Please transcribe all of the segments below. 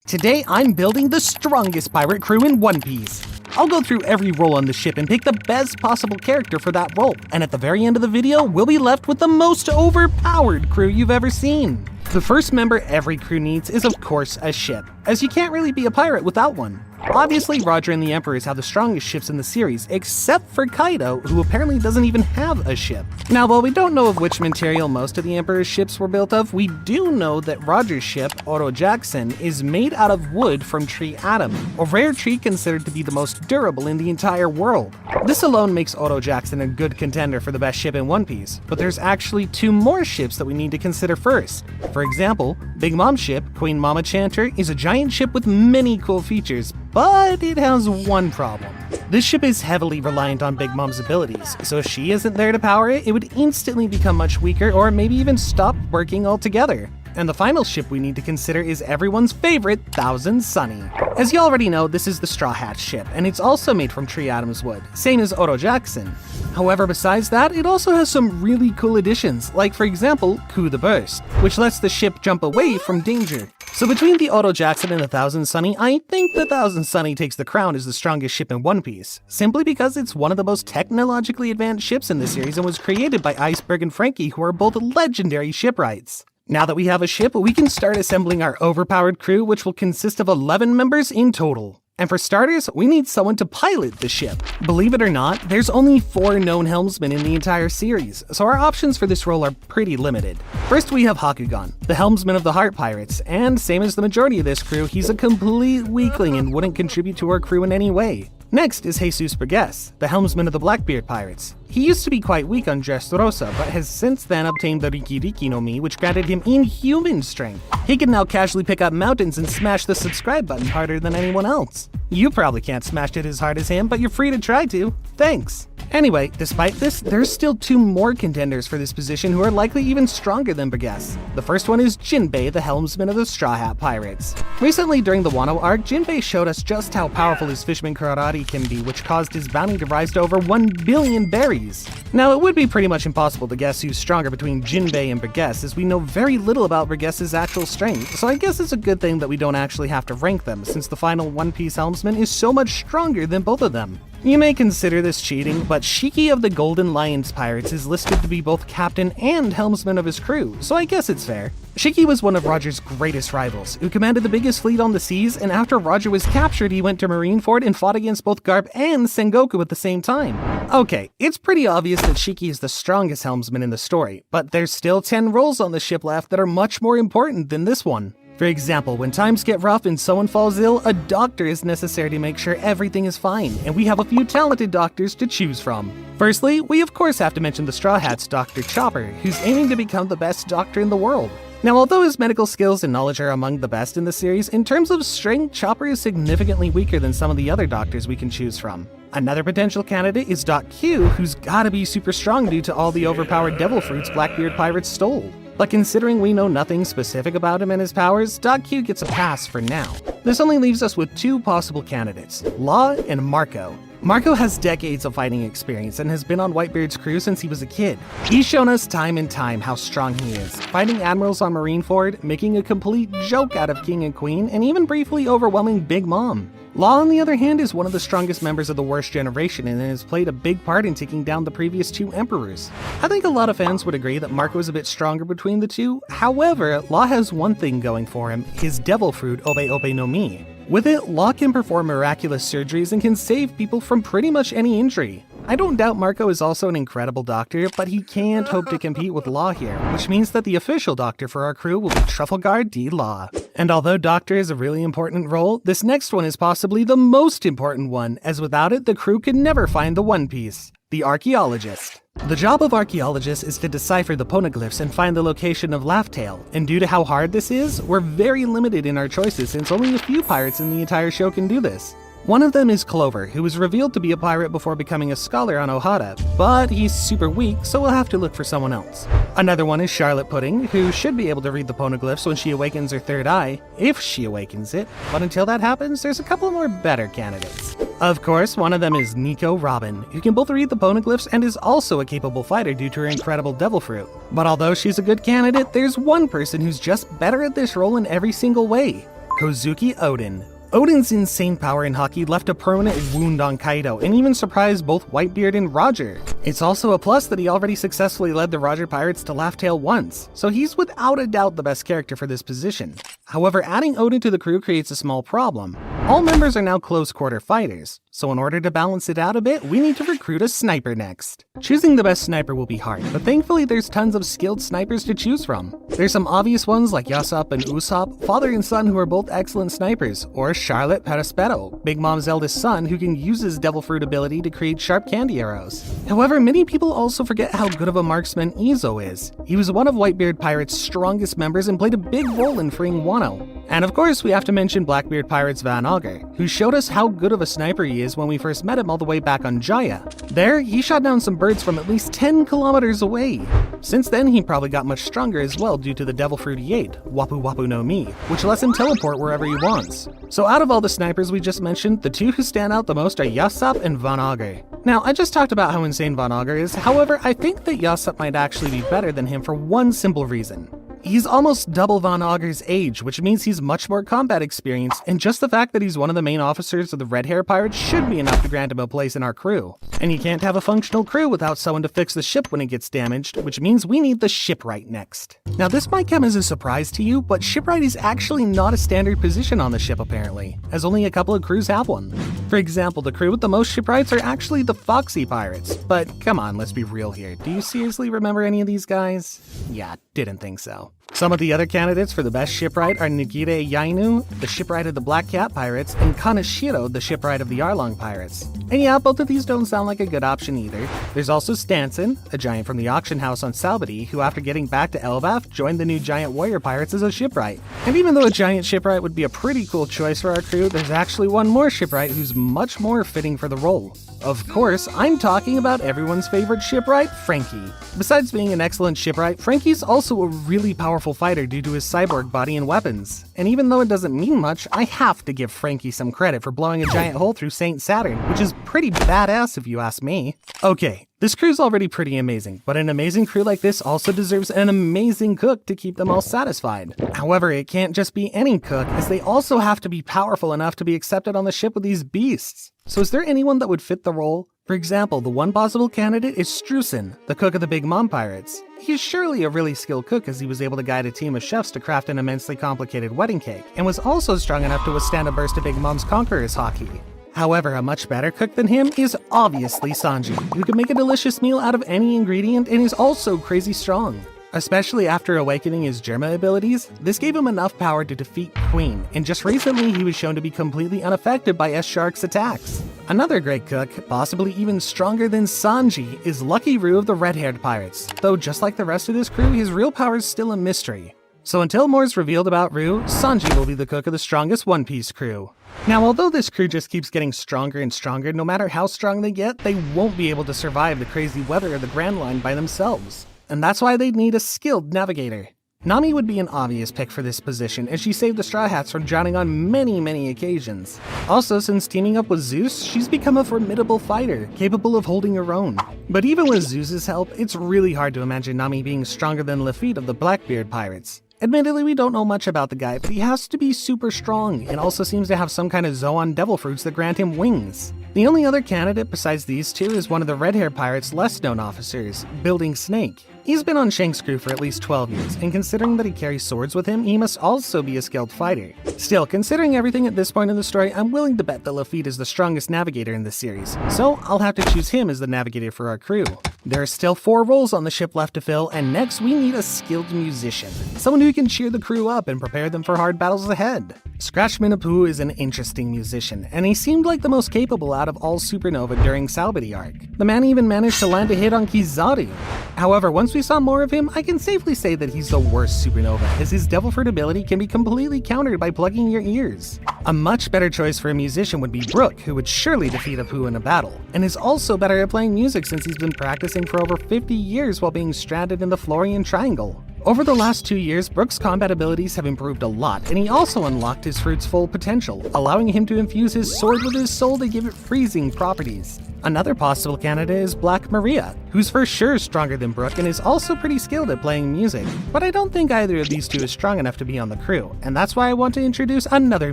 Today, I'm building the strongest pirate crew in One Piece. I'll go through every role on the ship and pick the best possible character for that role, and at the very end of the video, we'll be left with the most overpowered crew you've ever seen. The first member every crew needs is of course a ship, as you can't really be a pirate without one. Obviously, Roger and the Emperors have the strongest ships in the series, except for Kaido, who apparently doesn't even have a ship. Now, while we don't know of which material most of the Emperor's ships were built of, we do know that Roger's ship, Oro Jackson, is made out of wood from tree Atom, a rare tree considered to be the most durable in the entire world. This alone makes Oro Jackson a good contender for the best ship in One Piece, but there's actually two more ships that we need to consider first. For example, Big Mom's ship, Queen Mama Chanter, is a giant ship with many cool features, but it has one problem. This ship is heavily reliant on Big Mom's abilities, so if she isn't there to power it, it would instantly become much weaker or maybe even stop working altogether. And the final ship we need to consider is everyone's favorite, Thousand Sunny. As you already know, this is the Straw Hat ship, and it's also made from tree Atom's wood, same as Oro Jackson. However, besides that, it also has some really cool additions, like for example, Coup the Burst, which lets the ship jump away from danger. So between the Oro Jackson and the Thousand Sunny, I think the Thousand Sunny takes the crown as the strongest ship in One Piece, simply because it's one of the most technologically advanced ships in the series and was created by Iceberg and Frankie, who are both legendary shipwrights. Now that we have a ship, we can start assembling our overpowered crew, which will consist of 11 members in total. And for starters, we need someone to pilot the ship. Believe it or not, there's only 4 known helmsmen in the entire series, so our options for this role are pretty limited. First, we have Hakugan, the helmsman of the Heart Pirates, and same as the majority of this crew, he's a complete weakling and wouldn't contribute to our crew in any way. Next is Jesus Burgess, the helmsman of the Blackbeard Pirates. He used to be quite weak on Dressrosa, but has since then obtained the Riki Riki no Mi, which granted him inhuman strength. He can now casually pick up mountains and smash the subscribe button harder than anyone else. You probably can't smash it as hard as him, but you're free to try to. Thanks. Anyway, despite this, there's still 2 more contenders for this position who are likely even stronger than Burgess. The first one is Jinbei, the helmsman of the Straw Hat Pirates. Recently, during the Wano arc, Jinbei showed us just how powerful his Fishman karate can be, which caused his bounty to rise to over 1 billion berries. Now, it would be pretty much impossible to guess who's stronger between Jinbei and Burgess, as we know very little about Burgess's actual strength, so I guess it's a good thing that we don't actually have to rank them, since the final One Piece helmsman is so much stronger than both of them. You may consider this cheating, but Shiki of the Golden Lions Pirates is listed to be both captain and helmsman of his crew, so I guess it's fair. Shiki was one of Roger's greatest rivals, who commanded the biggest fleet on the seas, and after Roger was captured, he went to Marineford and fought against both Garp and Sengoku at the same time. Okay, it's pretty obvious that Shiki is the strongest helmsman in the story, but there's still 10 roles on the ship left that are much more important than this one. For example, when times get rough and someone falls ill, a doctor is necessary to make sure everything is fine, and we have a few talented doctors to choose from. Firstly, we of course have to mention the Straw Hat's Dr. Chopper, who's aiming to become the best doctor in the world. Now, although his medical skills and knowledge are among the best in the series, in terms of strength, Chopper is significantly weaker than some of the other doctors we can choose from. Another potential candidate is Doc Q, who's gotta be super strong due to all the overpowered devil fruits Blackbeard Pirates stole. But considering we know nothing specific about him and his powers, Doc Q gets a pass for now. This only leaves us with 2 possible candidates, Law and Marco. Marco has decades of fighting experience and has been on Whitebeard's crew since he was a kid. He's shown us time and time how strong he is, fighting admirals on Marineford, making a complete joke out of King and Queen, and even briefly overwhelming Big Mom. Law, on the other hand, is one of the strongest members of the Worst Generation and has played a big part in taking down the previous 2 emperors. I think a lot of fans would agree that Marco is a bit stronger between the 2, however, Law has one thing going for him, his devil fruit Obe Obe no Mi. With it, Law can perform miraculous surgeries and can save people from pretty much any injury. I don't doubt Marco is also an incredible doctor, but he can't hope to compete with Law here, which means that the official doctor for our crew will be Trafalgar D. Law. And although doctor is a really important role, this next one is possibly the most important one, as without it, the crew could never find the One Piece: the archaeologist. The job of archaeologists is to decipher the poneglyphs and find the location of Laugh-Tale, and due to how hard this is, we're very limited in our choices since only a few pirates in the entire show can do this. One of them is Clover, who was revealed to be a pirate before becoming a scholar on Ohara, but he's super weak, so we'll have to look for someone else. Another one is Charlotte Pudding, who should be able to read the poneglyphs when she awakens her third eye, if she awakens it, but until that happens, there's a couple more better candidates. Of course, one of them is Nico Robin, who can both read the poneglyphs and is also a capable fighter due to her incredible devil fruit. But although she's a good candidate, there's one person who's just better at this role in every single way: Kozuki Odin. Odin's insane power in Haki left a permanent wound on Kaido and even surprised both Whitebeard and Roger. It's also a plus that he already successfully led the Roger Pirates to Laugh Tale once, so he's without a doubt the best character for this position. However, adding Odin to the crew creates a small problem. All members are now close-quarter fighters, so in order to balance it out a bit, we need to recruit a sniper next. Choosing the best sniper will be hard, but thankfully there's tons of skilled snipers to choose from. There's some obvious ones like Yasopp and Usopp, father and son who are both excellent snipers, or Charlotte Perospero, Big Mom's eldest son who can use his Devil Fruit ability to create sharp candy arrows. However, many people also forget how good of a marksman Izo is. He was one of Whitebeard Pirate's strongest members and played a big role in freeing Wano. And of course, we have to mention Blackbeard Pirate's Van Augur, who showed us how good of a sniper he is when we first met him all the way back on Jaya. There, he shot down some birds from at least 10 kilometers away. Since then, he probably got much stronger as well due to the Devil Fruit he ate, Wapu Wapu no Mi, which lets him teleport wherever he wants. So out of all the snipers we just mentioned, the two who stand out the most are Yasopp and Van Augur. Now, I just talked about how insane Van Augur is, however, I think that Yasopp might actually be better than him for one simple reason. He's almost double Van Augur's age, which means he's much more combat experienced, and just the fact that he's one of the main officers of the Red Hair Pirates should be enough to grant him a place in our crew. And you can't have a functional crew without someone to fix the ship when it gets damaged, which means we need the shipwright next. Now this might come as a surprise to you, but shipwright is actually not a standard position on the ship apparently, as only a couple of crews have one. For example, the crew with the most shipwrights are actually the Foxy Pirates, but come on, let's be real here. Do you seriously remember any of these guys? Yeah, didn't think so. Some of the other candidates for the best shipwright are Nagire Yainu, the shipwright of the Black Cat Pirates, and Kaneshiro, the shipwright of the Arlong Pirates. And yeah, both of these don't sound like a good option either. There's also Stanson, a giant from the auction house on Salbadi, who after getting back to Elbaf, joined the new giant warrior pirates as a shipwright. And even though a giant shipwright would be a pretty cool choice for our crew, there's actually one more shipwright who's much more fitting for the role. Of course, I'm talking about everyone's favorite shipwright, Franky. Besides being an excellent shipwright, Franky's also a really powerful fighter due to his cyborg body and weapons. And even though it doesn't mean much, I have to give Franky some credit for blowing a giant hole through Saint Saturn, which is pretty badass if you ask me. Okay, this crew's already pretty amazing, but an amazing crew like this also deserves an amazing cook to keep them all satisfied. However, it can't just be any cook, as they also have to be powerful enough to be accepted on the ship with these beasts. So is there anyone that would fit the role? For example, the one possible candidate is Streusen, the cook of the Big Mom Pirates. He's surely a really skilled cook as he was able to guide a team of chefs to craft an immensely complicated wedding cake, and was also strong enough to withstand a burst of Big Mom's Conqueror's Haki. However, a much better cook than him is obviously Sanji, who can make a delicious meal out of any ingredient and is also crazy strong. Especially after awakening his Germa abilities, this gave him enough power to defeat Queen, and just recently he was shown to be completely unaffected by S-Shark's attacks. Another great cook, possibly even stronger than Sanji, is Lucky Roo of the Red-Haired Pirates, though just like the rest of this crew, his real power is still a mystery. So until more is revealed about Roo, Sanji will be the cook of the strongest One Piece crew. Now, although this crew just keeps getting stronger and stronger, no matter how strong they get, they won't be able to survive the crazy weather of the Grand Line by themselves. And that's why they'd need a skilled navigator. Nami would be an obvious pick for this position, as she saved the Straw Hats from drowning on many occasions. Also, since teaming up with Zeus, she's become a formidable fighter, capable of holding her own. But even with Zeus's help, it's really hard to imagine Nami being stronger than Lafitte of the Blackbeard Pirates. Admittedly, we don't know much about the guy, but he has to be super strong, and also seems to have some kind of Zoan devil fruits that grant him wings. The only other candidate besides these two is one of the Red Hair Pirates' less known officers, Building Snake. He's been on Shanks' crew for at least 12 years, and considering that he carries swords with him, he must also be a skilled fighter. Still, considering everything at this point in the story, I'm willing to bet that Lafitte is the strongest navigator in this series, so I'll have to choose him as the navigator for our crew. There are still 4 roles on the ship left to fill, and next we need a skilled musician. Someone who can cheer the crew up and prepare them for hard battles ahead. Scratch Minapu is an interesting musician, and he seemed like the most capable out of all Supernova during Salbadi arc. The man even managed to land a hit on Kizaru. However, once we saw more of him, I can safely say that he's the worst Supernova, as his Devil Fruit ability can be completely countered by plugging your ears. A much better choice for a musician would be Brook, who would surely defeat Apu in a battle, and is also better at playing music since he's been practicing for over 50 years while being stranded in the Florian Triangle. Over the last 2 years, Brook's combat abilities have improved a lot, and he also unlocked his fruit's full potential, allowing him to infuse his sword with his soul to give it freezing properties. Another possible candidate is Black Maria, who's for sure stronger than Brook and is also pretty skilled at playing music. But I don't think either of these two is strong enough to be on the crew, and that's why I want to introduce another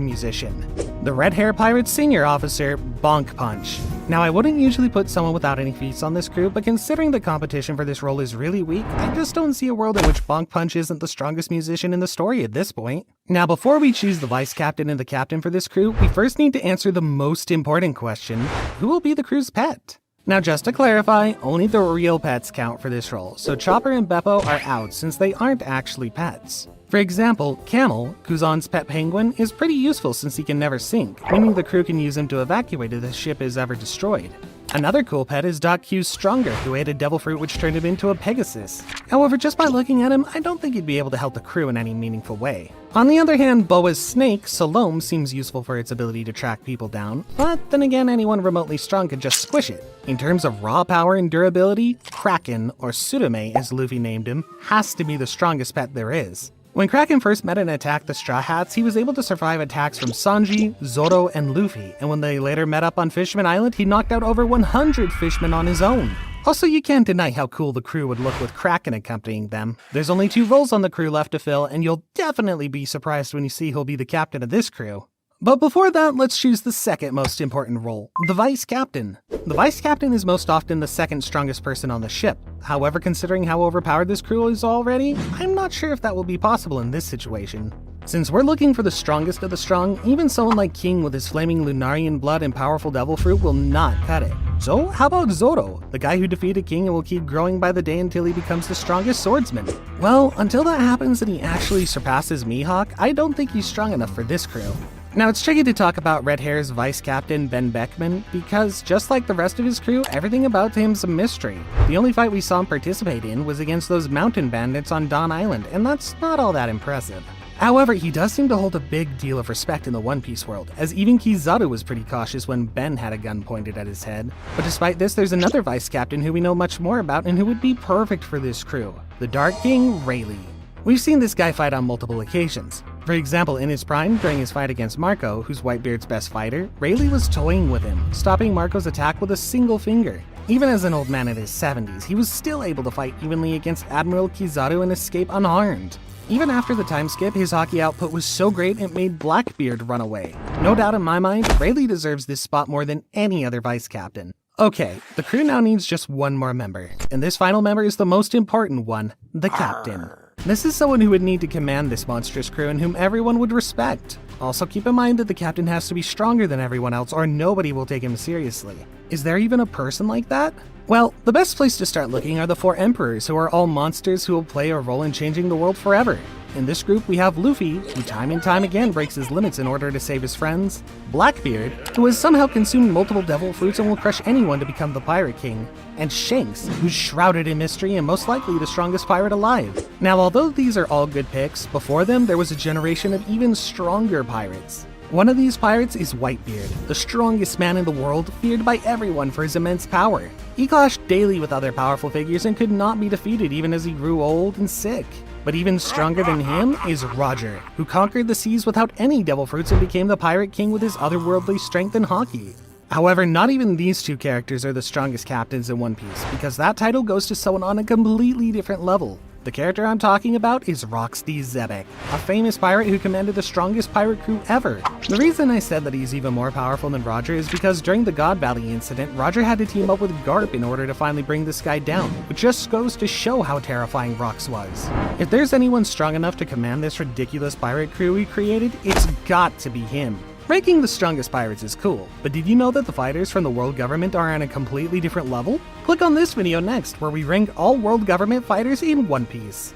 musician. The Red Hair Pirate's senior officer, Bonk Punch. Now, I wouldn't usually put someone without any feats on this crew, but considering the competition for this role is really weak, I just don't see a world in which Bonk Punch isn't the strongest musician in the story at this point. Now, before we choose the vice captain and the captain for this crew, we first need to answer the most important question: who will be the crew's pet? Now, just to clarify, only the real pets count for this role, so Chopper and Beppo are out since they aren't actually pets. For example, Camel, Kuzan's pet penguin, is pretty useful since he can never sink, meaning the crew can use him to evacuate if the ship is ever destroyed. Another cool pet is Doc Q's Stronger, who ate a devil fruit which turned him into a Pegasus. However, just by looking at him, I don't think he'd be able to help the crew in any meaningful way. On the other hand, Boa's snake, Salome, seems useful for its ability to track people down, but then again, anyone remotely strong could just squish it. In terms of raw power and durability, Kraken, or Tsurume as Luffy named him, has to be the strongest pet there is. When Kraken first met and attacked the Straw Hats, he was able to survive attacks from Sanji, Zoro, and Luffy, and when they later met up on Fishman Island, he knocked out over 100 fishmen on his own. Also, you can't deny how cool the crew would look with Kraken accompanying them. There's only 2 roles on the crew left to fill, and you'll definitely be surprised when you see who'll be the captain of this crew. But before that, let's choose the second most important role, the Vice Captain. The Vice Captain is most often the second strongest person on the ship. However, considering how overpowered this crew is already, I'm not sure if that will be possible in this situation. Since we're looking for the strongest of the strong, even someone like King with his flaming Lunarian blood and powerful devil fruit will not cut it. So how about Zoro, the guy who defeated King and will keep growing by the day until he becomes the strongest swordsman? Well, until that happens and he actually surpasses Mihawk, I don't think he's strong enough for this crew. Now, it's tricky to talk about Red Hair's vice captain, Ben Beckman, because just like the rest of his crew, everything about him's a mystery. The only fight we saw him participate in was against those mountain bandits on Dawn Island, and that's not all that impressive. However, he does seem to hold a big deal of respect in the One Piece world, as even Kizaru was pretty cautious when Ben had a gun pointed at his head. But despite this, there's another vice captain who we know much more about and who would be perfect for this crew, the Dark King, Rayleigh. We've seen this guy fight on multiple occasions. For example, in his prime, during his fight against Marco, who's Whitebeard's best fighter, Rayleigh was toying with him, stopping Marco's attack with a single finger. Even as an old man in his 70s, he was still able to fight evenly against Admiral Kizaru and escape unharmed. Even after the time skip, his hockey output was so great it made Blackbeard run away. No doubt in my mind, Rayleigh deserves this spot more than any other vice captain. Okay, the crew now needs just one more member, and this final member is the most important one, the captain. This is someone who would need to command this monstrous crew and whom everyone would respect. Also keep in mind that the captain has to be stronger than everyone else or nobody will take him seriously. Is there even a person like that? Well, the best place to start looking are the 4 emperors, who are all monsters who will play a role in changing the world forever. In this group, we have Luffy, who time and time again breaks his limits in order to save his friends, Blackbeard, who has somehow consumed multiple devil fruits and will crush anyone to become the Pirate King, and Shanks, who's shrouded in mystery and most likely the strongest pirate alive. Now, although these are all good picks, before them there was a generation of even stronger pirates. One of these pirates is Whitebeard, the strongest man in the world, feared by everyone for his immense power. He clashed daily with other powerful figures and could not be defeated even as he grew old and sick. But even stronger than him is Roger, who conquered the seas without any devil fruits and became the Pirate King with his otherworldly strength and haki. However, not even these 2 characters are the strongest captains in One Piece, because that title goes to someone on a completely different level. The character I'm talking about is Roxy Zebek, a famous pirate who commanded the strongest pirate crew ever. The reason I said that he's even more powerful than Roger is because during the God Valley incident, Roger had to team up with Garp in order to finally bring this guy down, which just goes to show how terrifying Rox was. If there's anyone strong enough to command this ridiculous pirate crew he created, it's got to be him. Ranking the strongest pirates is cool, but did you know that the fighters from the world government are on a completely different level? Click on this video next, where we rank all world government fighters in One Piece.